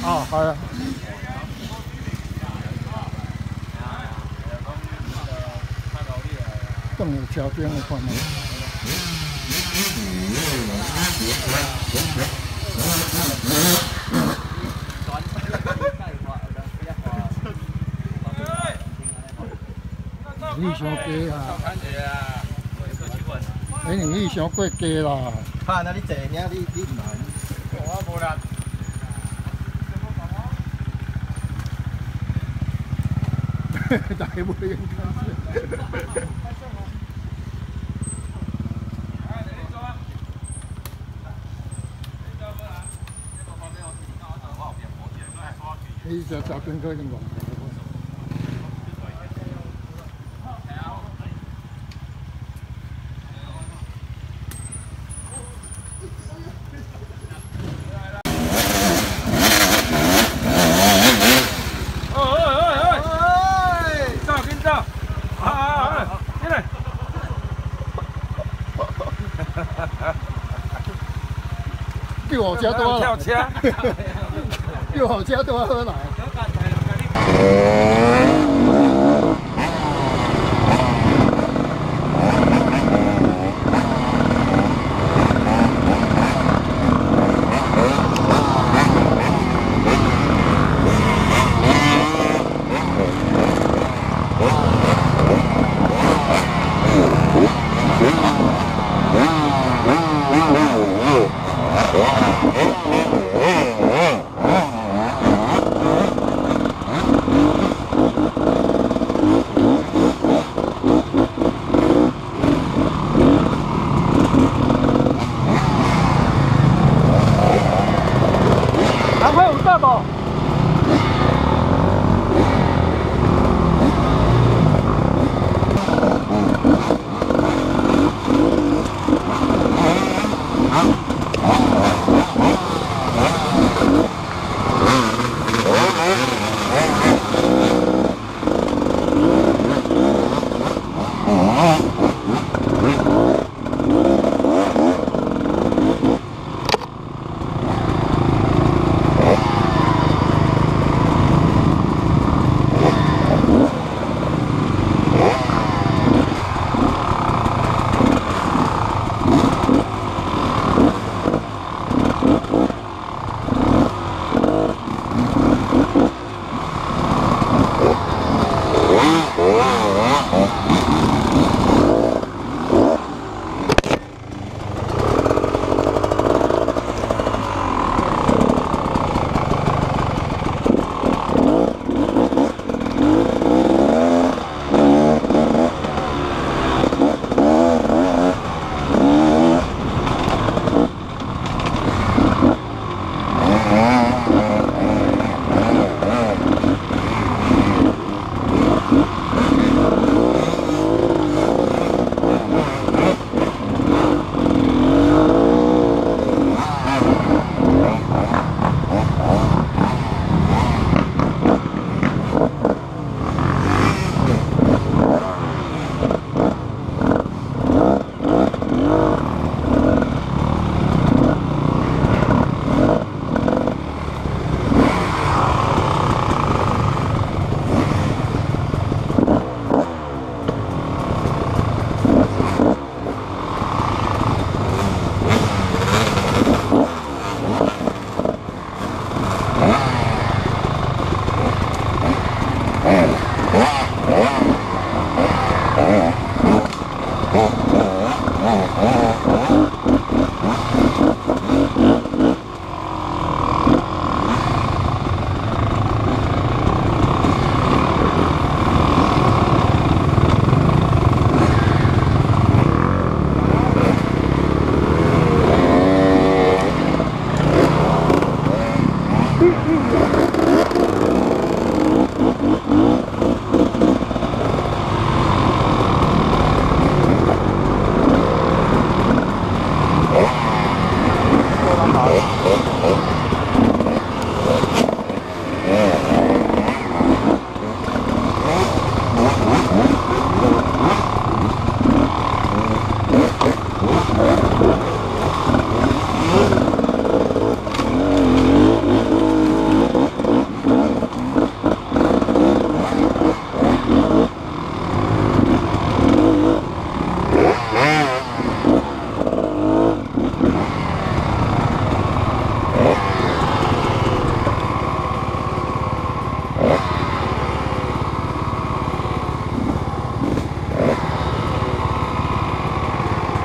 啊，系啊。更有条件的款的。你伤低啊！你伤过低啦！怕那你坐呢？你唔来？我无力。大家不用看。你就找边个用过？比我家多了，比我家多喝奶。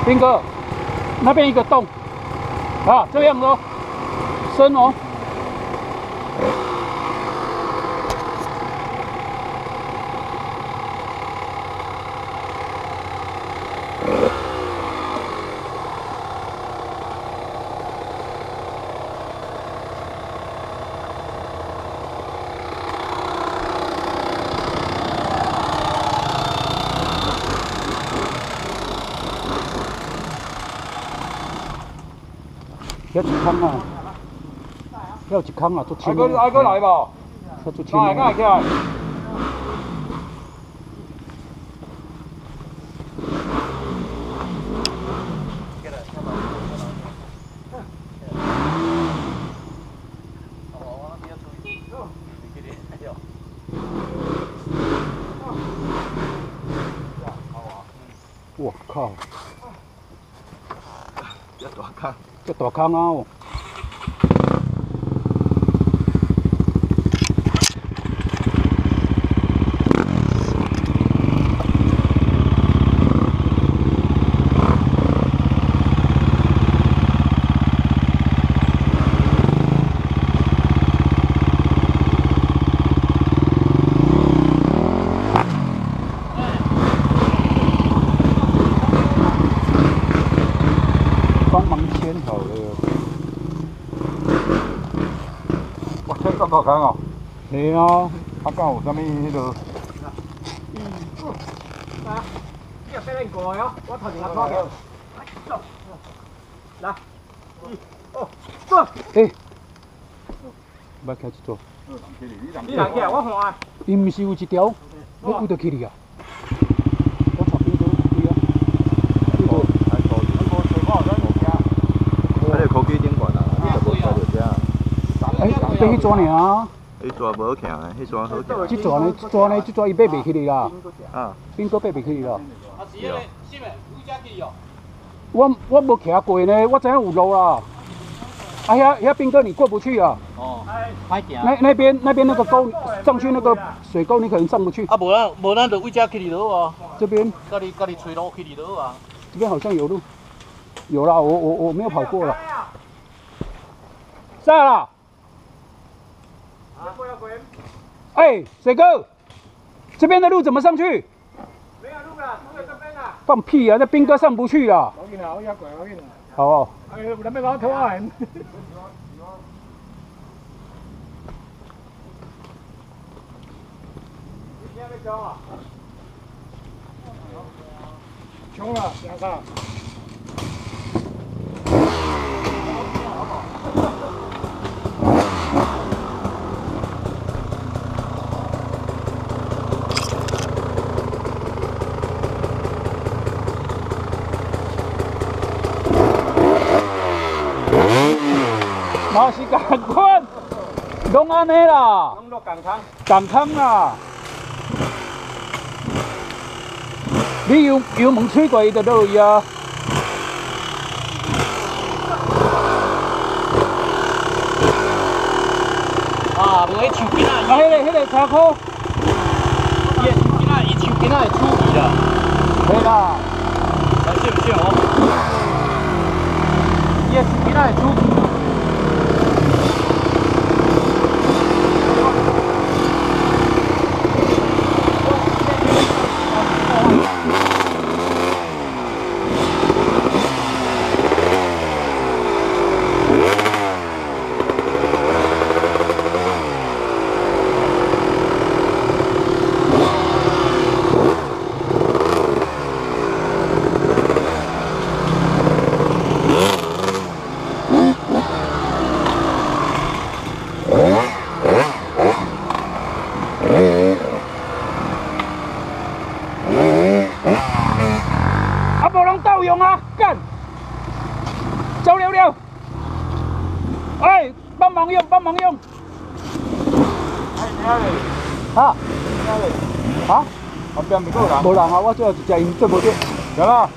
兵哥，那边一个洞，啊，这样哦，深哦。遐一坑啊，遐有一坑啊，足深。爱过来无？遐足深。来，起来。我靠！一大坑，这大坑啊！哦。帮忙牵好了。哇，这咁大坑哦！系啊，啊，敢有啥物迄落？啊，你又俾你过哦，我头前拖嘅。来，走。诶，要开始做。你人起来，我看啊。伊毋是有一条，要为着去哩啊。我插边都对啊。啊，你科技顶悬啊，你就无睇到遮。哎，被迄抓尔。迄抓无强啊，迄抓好强。这抓呢，这抓伊爬袂起哩啦。啊，兵哥爬袂起哩啦。啊是个，是个，有只去哦。我无徛过呢，我知影有路啦。啊，遐兵哥你过不去啊。哦，歹行。那边那个沟上去那个水沟，你可能上不去。啊，无咱就为只去里头啊。这边。家己吹路去里头啊。这边好像有路。有啦，我没有跑过了。下来了。哎，水哥，这边的路怎么上去？没有路了，路在这边啦。放屁啊！那兵哥上不去啦。好哦。哎，咱要把拖啊！穷了，两个。嘛是共款，拢安尼啦。拢落港坑。港坑啦。你油门吹过伊就落去啊。啊，无迄树根啊。啊，迄个车库。伊个树根啊，伊树根啊会出去啦。对啦。来笑不笑哦？伊个树根啊会出去。够用啊！干，走了！哎，帮忙用！啊？啊？后边咪够人？无人啊！我最后一只因做无着。行啦。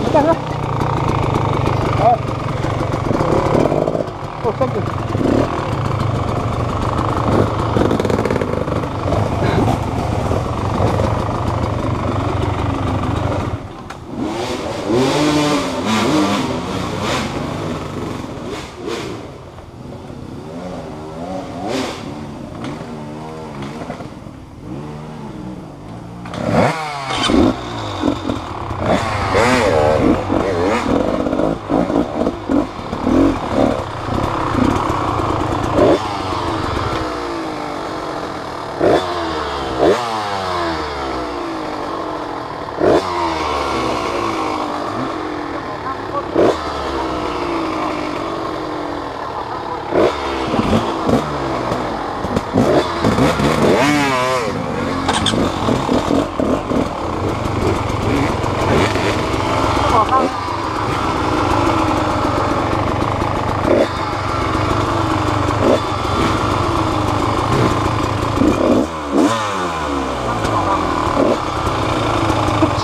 干！好。哦，thank you。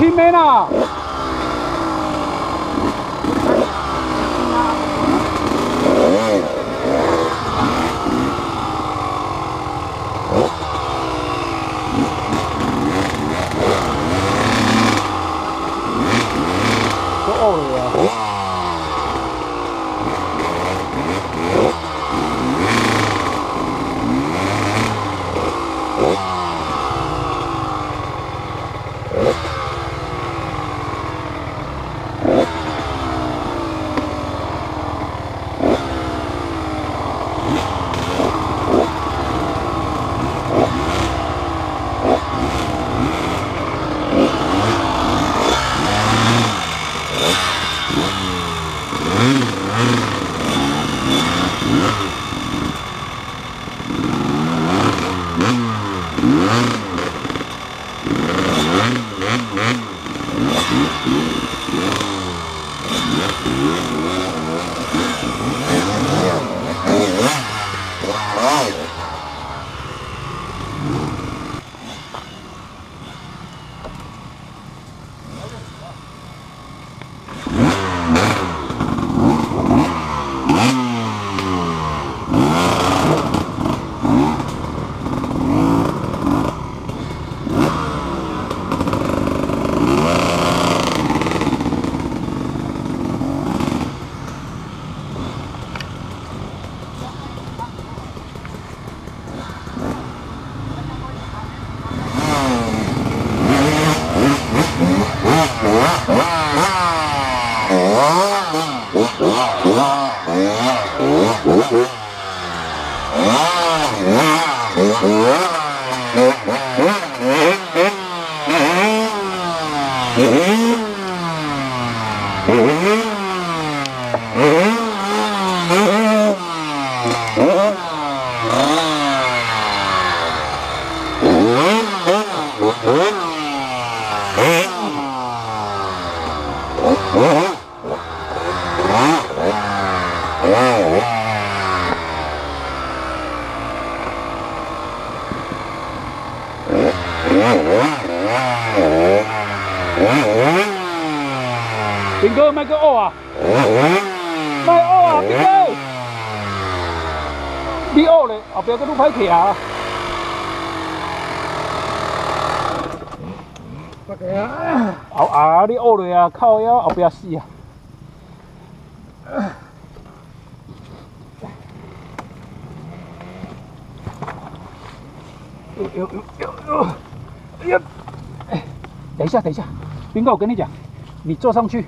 亲妹啦！都呕了呀！兵哥，卖个蚵啊！卖蚵啊，兵哥！你蚵咧，后壁个愈歹徛啊！后啊，你蚵咧啊，靠腰后壁死啊！哎呀！等一下，兵哥，我跟你讲，你坐上去，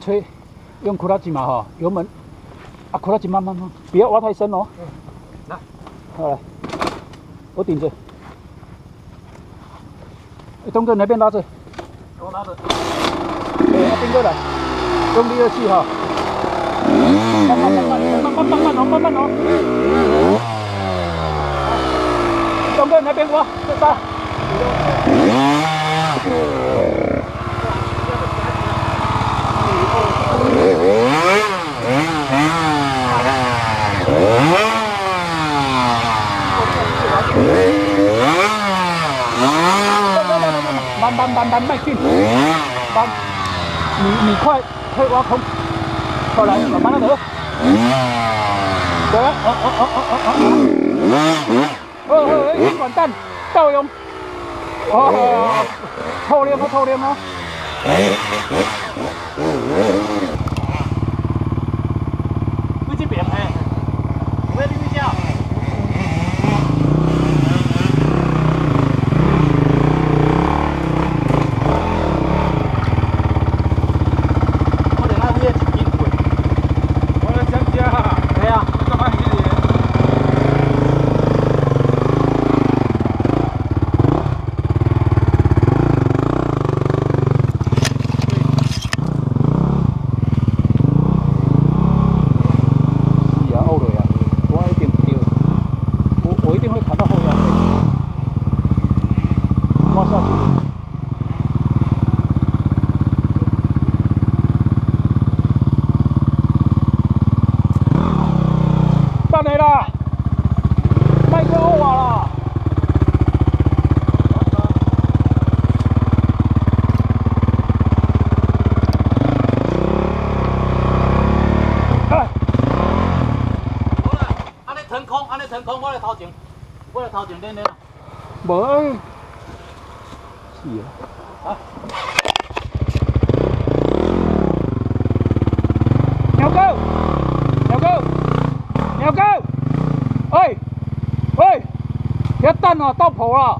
吹，用库拉吉嘛哈，油门，库拉吉慢，不要挖太深哦。来，好来，我顶着。东哥那边拉着，我拿着。兵哥来，用力的气哈。慢哦。东哥那边挖，这杀。慢，单麦进，单，你快挖空，过来，慢慢的得，得，管蛋，倒用，透亮哦。你这边哎，我你一下。到你啦，麦克欧瓦啦。安尼腾空，我来头前练练。无，是啊。鸟哥，喂，要蛋啊，到婆了。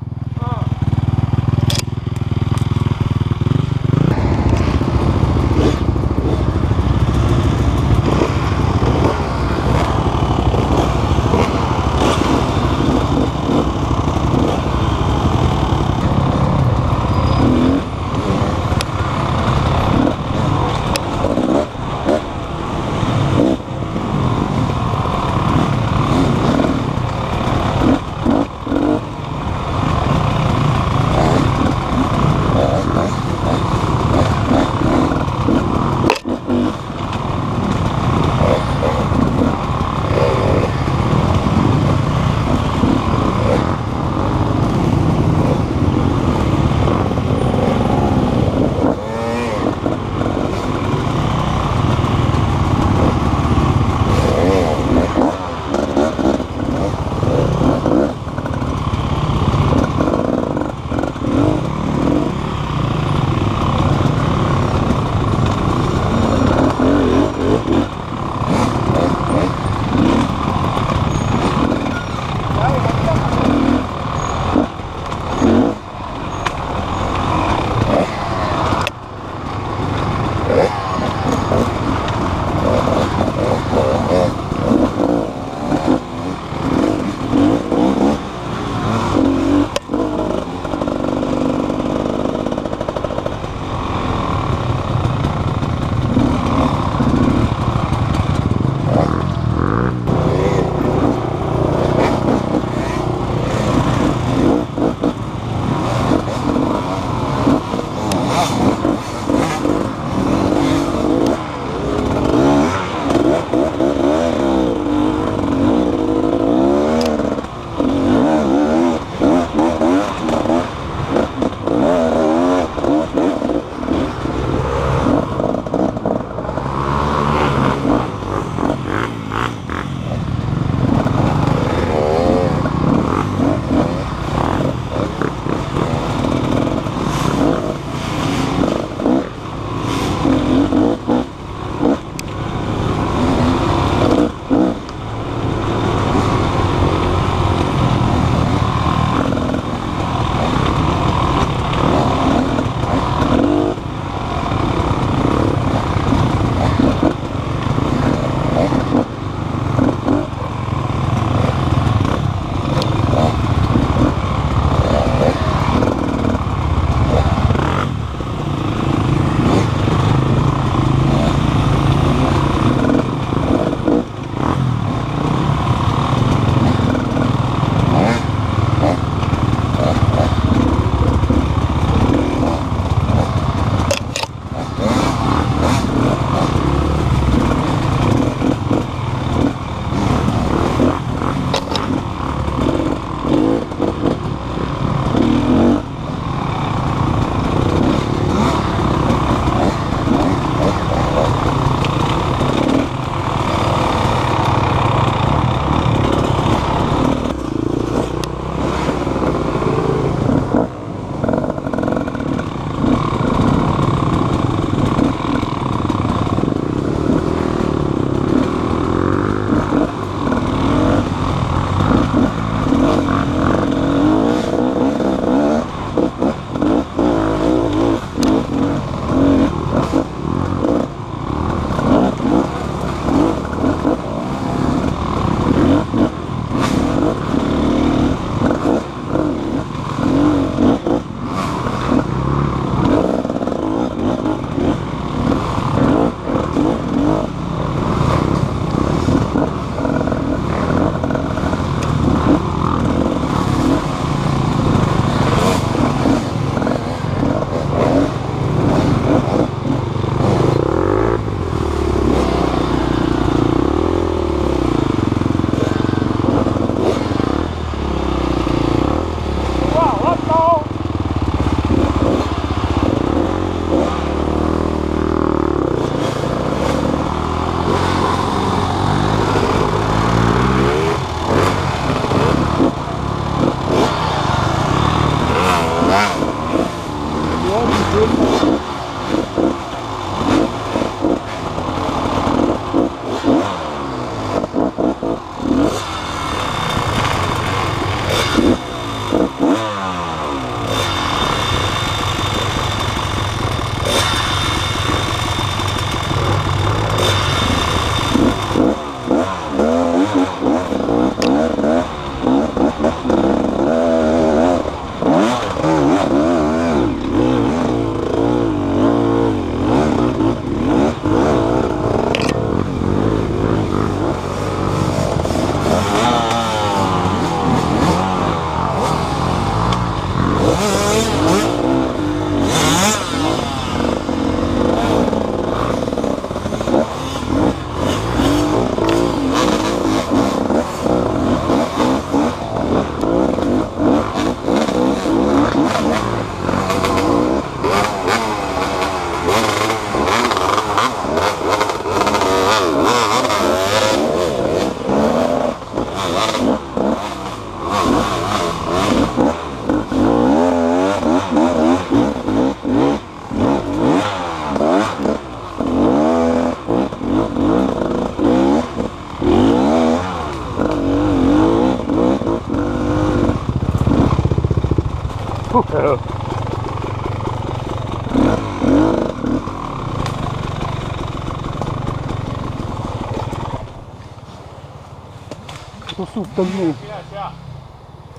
都树灯呢。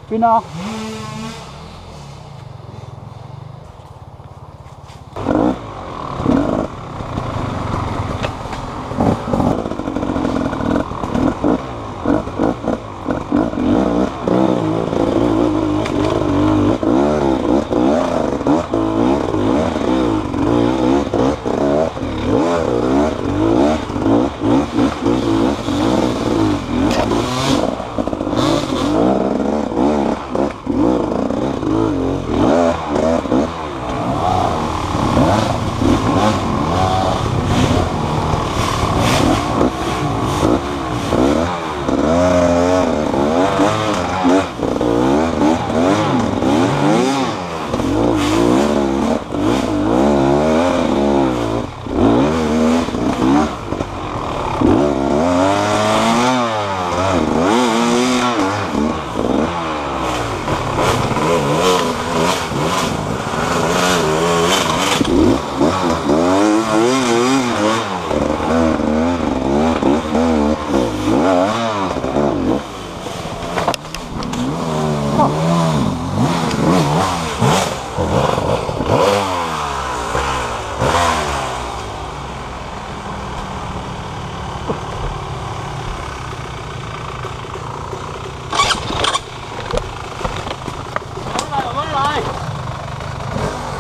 边啊？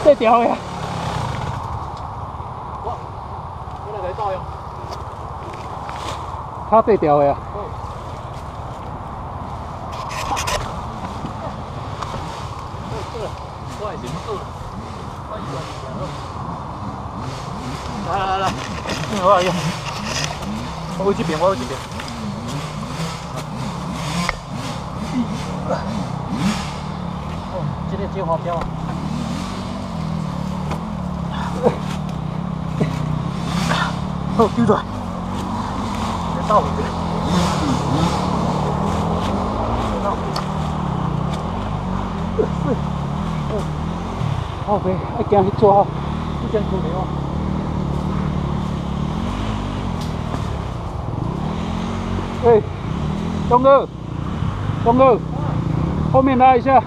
这条呀！我来倒用。它这条呀。来，我来用。我有这边，我有这边。哦，这个接花标啊。哦，丢了。倒回去。好呗，一件去做好，一件苦牛。哎，东哥，后面拉一下。